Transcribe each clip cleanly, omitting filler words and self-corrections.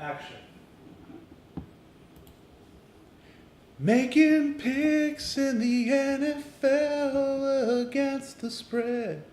Action. Making picks in the NFL against the spread.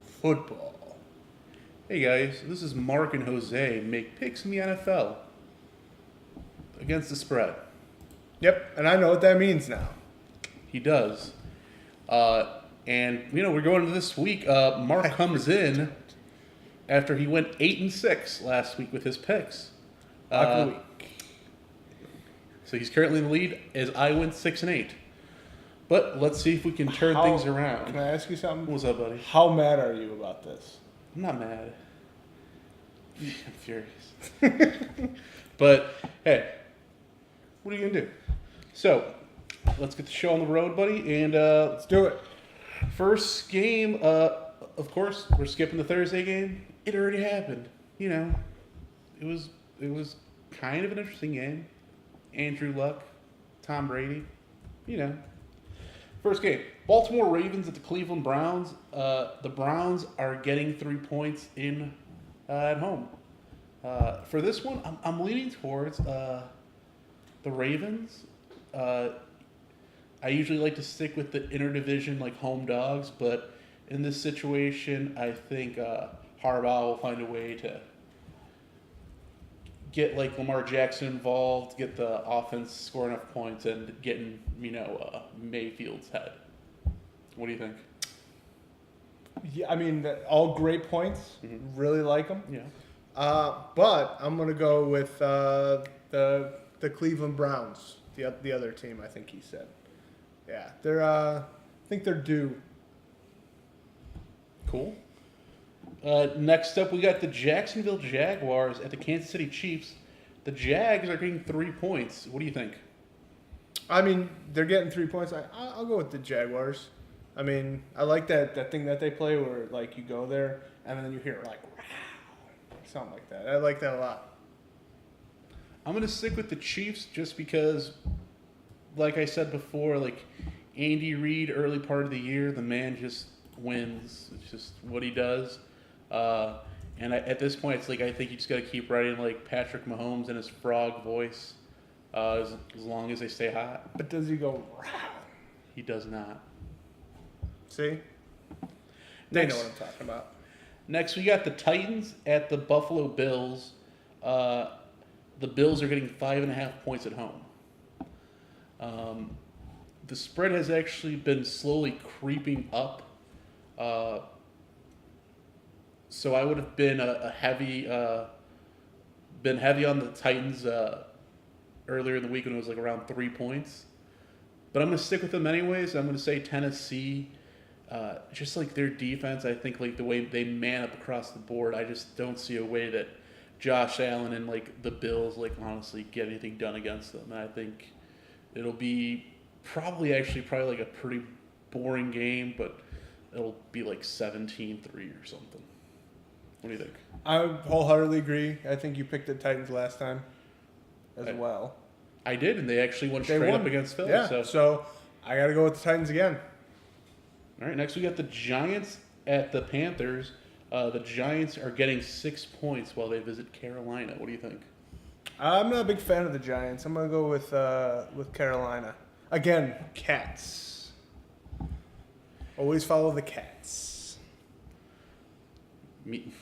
Football. Hey guys, this is Mark and Jose make picks in the NFL against the spread. Yep, and I know what that means now. He does. And we're going into this week. Mark comes in after he went 8-6 last week with his picks. Lucky week. So he's currently in the lead as I went 6-8. But let's see if we can turn things around. Can I ask you something? What's up, buddy? How mad are you about this? I'm not mad. I'm furious. But hey, what are you gonna do? So let's get the show on the road, buddy. And Let's do it. first game, of course, we're skipping the Thursday game. It already happened. It was kind of an interesting game. Andrew Luck, Tom Brady. First game, Baltimore Ravens at the Cleveland Browns. The Browns are getting 3 points in at home. For this one, I'm leaning towards the Ravens. I usually like to stick with the interdivision like home dogs, but in this situation, I think Harbaugh will find a way to get like Lamar Jackson involved, get the offense score enough points, and get in Mayfield's head. What do you think? Yeah, I mean, all great points. Mm-hmm. Really like them. Yeah. But I'm gonna go with the Cleveland Browns, the other team. I think he said. Yeah, they're. I think they're due. Cool. Next up, we got the Jacksonville Jaguars at the Kansas City Chiefs. The Jags are getting 3 points. What do you think? I mean, they're getting 3 points. I'll go with the Jaguars. I mean, I like that thing that they play where like you go there and then you hear like something like that. I like that a lot. I'm going to stick with the Chiefs just because, like I said before, like Andy Reid, early part of the year, the man just wins. It's just what he does. And at this point, it's like I think you just got to keep writing like Patrick Mahomes in his frog voice as long as they stay hot. But does he go? He does not. See? They Next, know what I'm talking about. Next, we got the Titans at the Buffalo Bills. The Bills are getting 5.5 points at home. The spread has actually been slowly creeping up. So I would have been heavy on the Titans earlier in the week when it was like around 3 points. But I'm going to stick with them anyways. I'm going to say Tennessee. Just like their defense, I think like the way they man up across the board, I just don't see a way that Josh Allen and like the Bills like honestly get anything done against them. And I think it'll be probably like a pretty boring game, but it'll be like 17-3 or something. What do you think? I wholeheartedly agree. I think you picked the Titans last time as well. I did, and they actually went straight up against Philly. Yeah, so I got to go with the Titans again. All right, next we got the Giants at the Panthers. The Giants are getting 6 points while they visit Carolina. What do you think? I'm not a big fan of the Giants. I'm going to go with Carolina. Again, cats. Always follow the cats.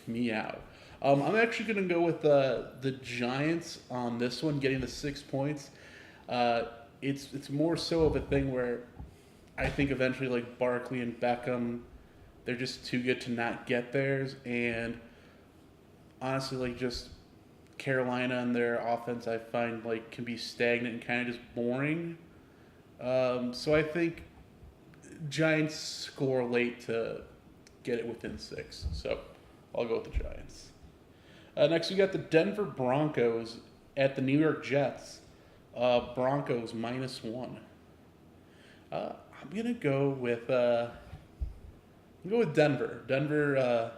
Meow. I'm actually going to go with the Giants on this one, getting the 6 points. It's more so of a thing where I think eventually like Barkley and Beckham, they're just too good to not get theirs. And honestly, like just Carolina and their offense, I find like can be stagnant and kind of just boring. So I think Giants score late to get it within 6. So I'll go with the Giants. Next, we got the Denver Broncos at the New York Jets. Broncos -1. I'm gonna go with Denver. Denver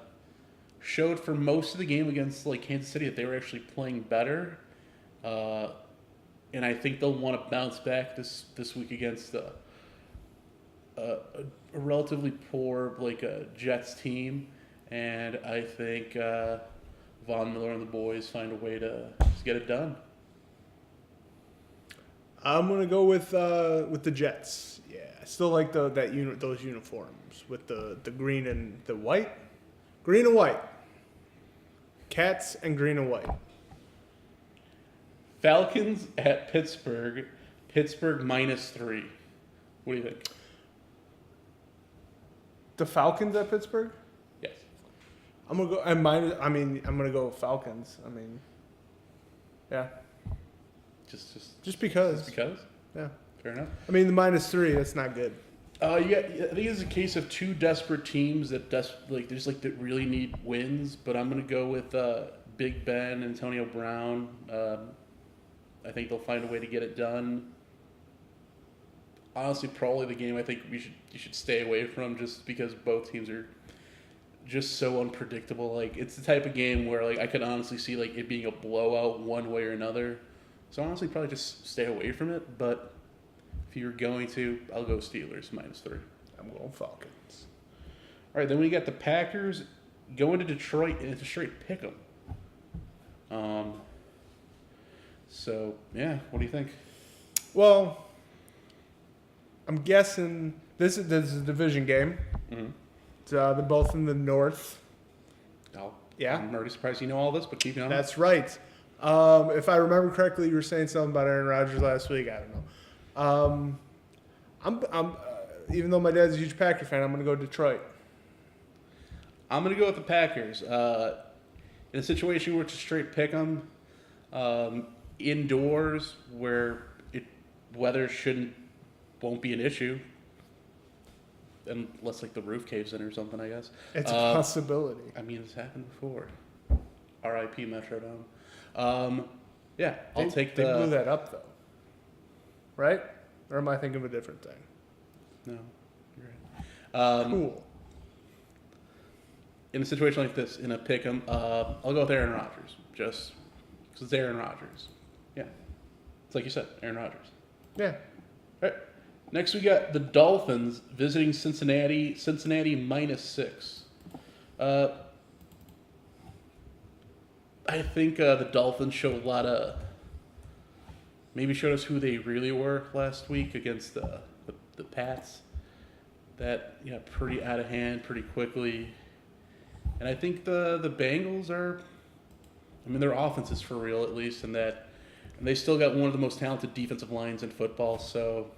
showed for most of the game against like Kansas City that they were actually playing better, and I think they'll want to bounce back this week against a relatively poor Jets team. and I think Von Miller and the boys find a way to get it done. I'm gonna go with the Jets. Yeah, I still like those uniforms with the green and the white, green and white, cats and green and white. Falcons at Pittsburgh. Pittsburgh -3. What do you think? The Falcons at Pittsburgh. Yes. I'm gonna go. I'm gonna go with Falcons. I mean, yeah, just because. Just because? Yeah. Fair enough. I mean, the -3. That's not good. Yeah, I think it's a case of two desperate teams that that really need wins. But I'm gonna go with Big Ben, Antonio Brown. I think they'll find a way to get it done. Honestly, probably the game I think you should stay away from just because both teams are just so unpredictable. Like it's the type of game where like I could honestly see like it being a blowout one way or another. So honestly, probably just stay away from it. But if you're going to, I'll go Steelers -3. I'm going Falcons. All right, then we got the Packers going to Detroit, and it's a straight pick 'em. So yeah, what do you think? Well, I'm guessing this is a division game. Mm-hmm. They're both in the North. Yeah. I'm already surprised you know all this, but keep going. That's right. If I remember correctly, you were saying something about Aaron Rodgers last week. I don't know. I'm even though my dad's a huge Packer fan, I'm going to go Detroit. I'm going to go with the Packers. In a situation where it's a straight pick 'em, indoors where weather won't be an issue, unless like the roof caves in or something. I guess It's a possibility. I mean, it's happened before. R.I.P. Metrodome. Yeah, I'll take They blew that up though, right? Or am I thinking of a different thing? No, you're right. Cool. In a situation like this, in a pick 'em, I'll go with Aaron Rodgers, just because it's Aaron Rodgers. Yeah, it's like you said, Aaron Rodgers. Yeah. All right. Next, we got the Dolphins visiting Cincinnati. Cincinnati -6. I think the Dolphins showed showed us who they really were last week against the Pats. That pretty out of hand pretty quickly. And I think the Bengals their offense is for real at least, and they still got one of the most talented defensive lines in football. So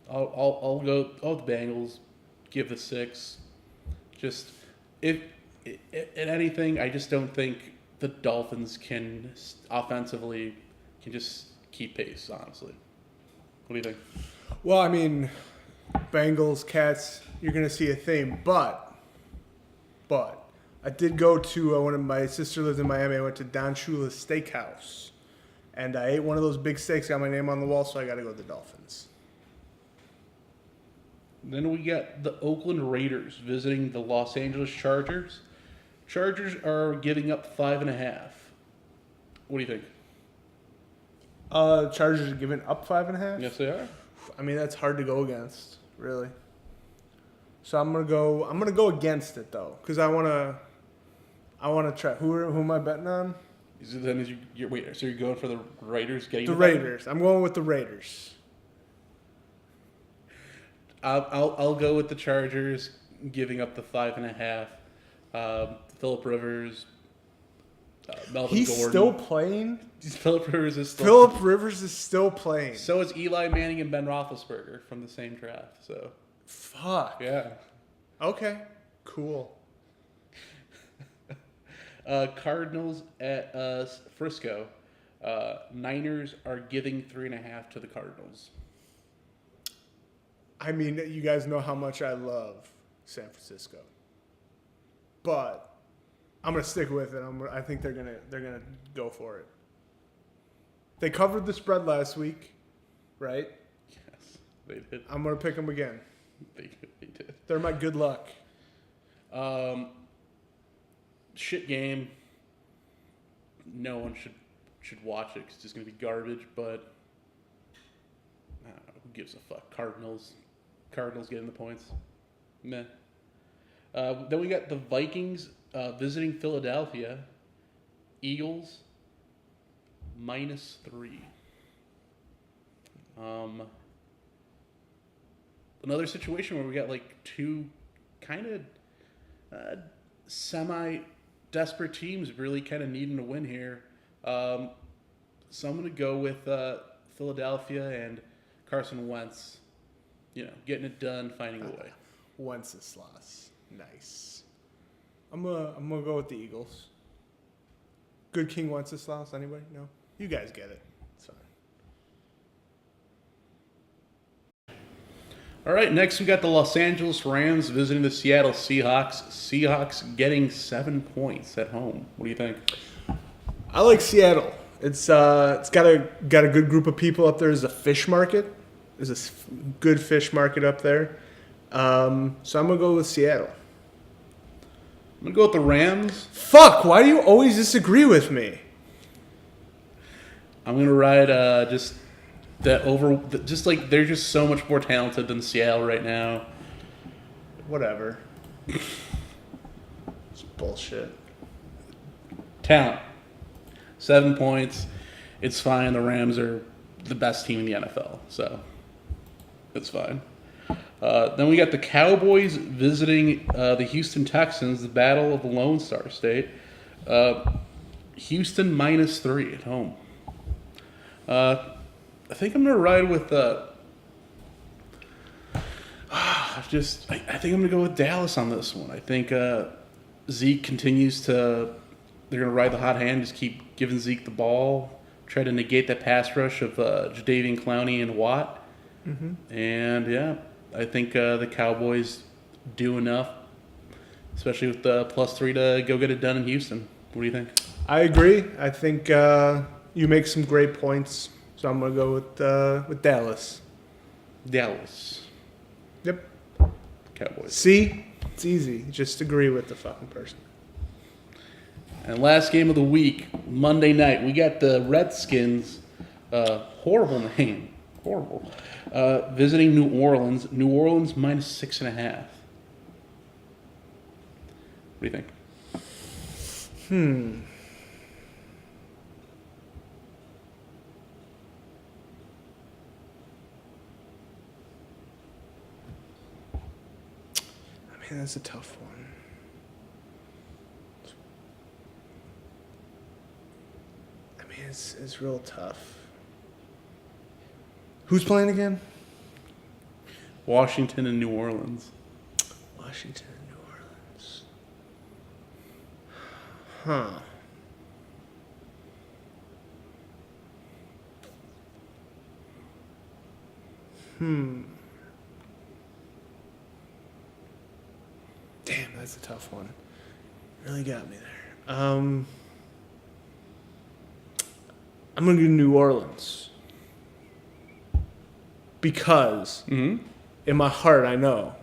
I'll go the Bengals, give the 6. Just if anything, I just don't think the Dolphins can offensively just keep pace. Honestly, what do you think? Well, I mean, Bengals, Cats, you're going to see a theme, but I did go to when my sister lives in Miami. I went to Don Shula's Steakhouse, and I ate one of those big steaks. Got my name on the wall, so I got to go with the Dolphins. Then we got the Oakland Raiders visiting the Los Angeles Chargers. Chargers are giving up 5.5. What do you think? Chargers are giving up 5.5. Yes, they are. I mean, that's hard to go against, really. So I'm gonna go against it though, because I wanna try. Who am I betting on? So you're going for the Raiders getting the Raiders. I'm going with the Raiders. I'll go with the Chargers giving up the 5.5. Phillip Rivers, Melvin He's Gordon. still playing. Phillip Rivers is still. Phillip Rivers is still playing. So is Eli Manning and Ben Roethlisberger from the same draft. So. Fuck. Yeah. Okay. Cool. Cardinals at Frisco. Niners are giving 3.5 to the Cardinals. I mean, you guys know how much I love San Francisco, but I'm gonna stick with it. I think they're gonna go for it. They covered the spread last week, right? Yes, they did. I'm gonna pick them again. They did. They're my good luck. Shit game. No one should watch it because it's just gonna be garbage. But I don't know, who gives a fuck? Cardinals getting the points. Meh. Then we got the Vikings visiting Philadelphia. Eagles -3. Another situation where we got like two kind of semi-desperate teams really kind of needing to win here. So I'm going to go with Philadelphia and Carson Wentz. Getting it done, finding a way. Wenceslas. Nice. I'm gonna go with the Eagles. Good King Wenceslas, anybody? No? You guys get it. It's fine. All right, next we got the Los Angeles Rams visiting the Seattle Seahawks. Seahawks getting 7 points at home. What do you think? I like Seattle. It's got a good group of people up there. There's a fish market. There's a good fish market up there. So I'm gonna go with Seattle. I'm gonna go with the Rams. Fuck! Why do you always disagree with me? I'm gonna ride just like they're just so much more talented than Seattle right now. Whatever. It's bullshit. Talent. 7 points. It's fine. The Rams are the best team in the NFL, so it's fine. Then we got the Cowboys visiting the Houston Texans, the battle of the Lone Star State. Houston -3 at home. I think I'm gonna ride with. I think I'm gonna go with Dallas on this one. I think Zeke continues to. They're gonna ride the hot hand, just keep giving Zeke the ball, try to negate that pass rush of Jadeveon Clowney and Watt. Mm-hmm. And yeah, I think the Cowboys do enough, especially with the +3 to go get it done in Houston. What do you think? I agree. I think you make some great points, so I'm gonna go with Dallas. Dallas. Yep. Cowboys. See, it's easy. Just agree with the fucking person. And last game of the week, Monday night, we got the Redskins. Horrible name. Horrible. Visiting New Orleans. New Orleans -6.5. What do you think? I mean, that's a tough one. I mean, it's real tough. Who's playing again? Washington and New Orleans. Washington and New Orleans. Huh. Damn, that's a tough one. Really got me there. I'm gonna go New Orleans because in my heart I know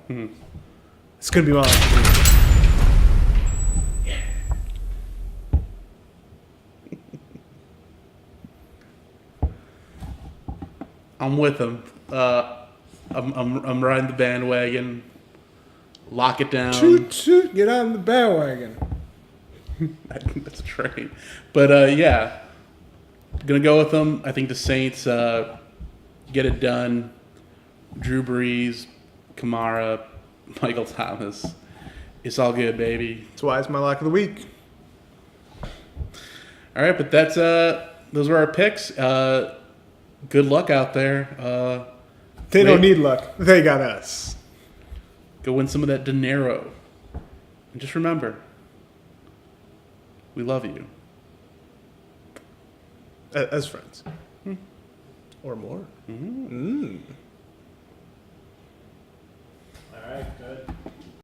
it's gonna be my I'm with them. I'm riding the bandwagon. Lock it down. Toot toot, get on the bandwagon. That's a train. But yeah, gonna go with them. I think the Saints get it done. Drew Brees, Kamara, Michael Thomas. It's all good, baby. That's why it's my lock of the week. All right, but that's those were our picks. Good luck out there. They don't need luck. They got us. Go win some of that dinero. And just remember, we love you. As friends. Or more. Mm-hmm. All right, good.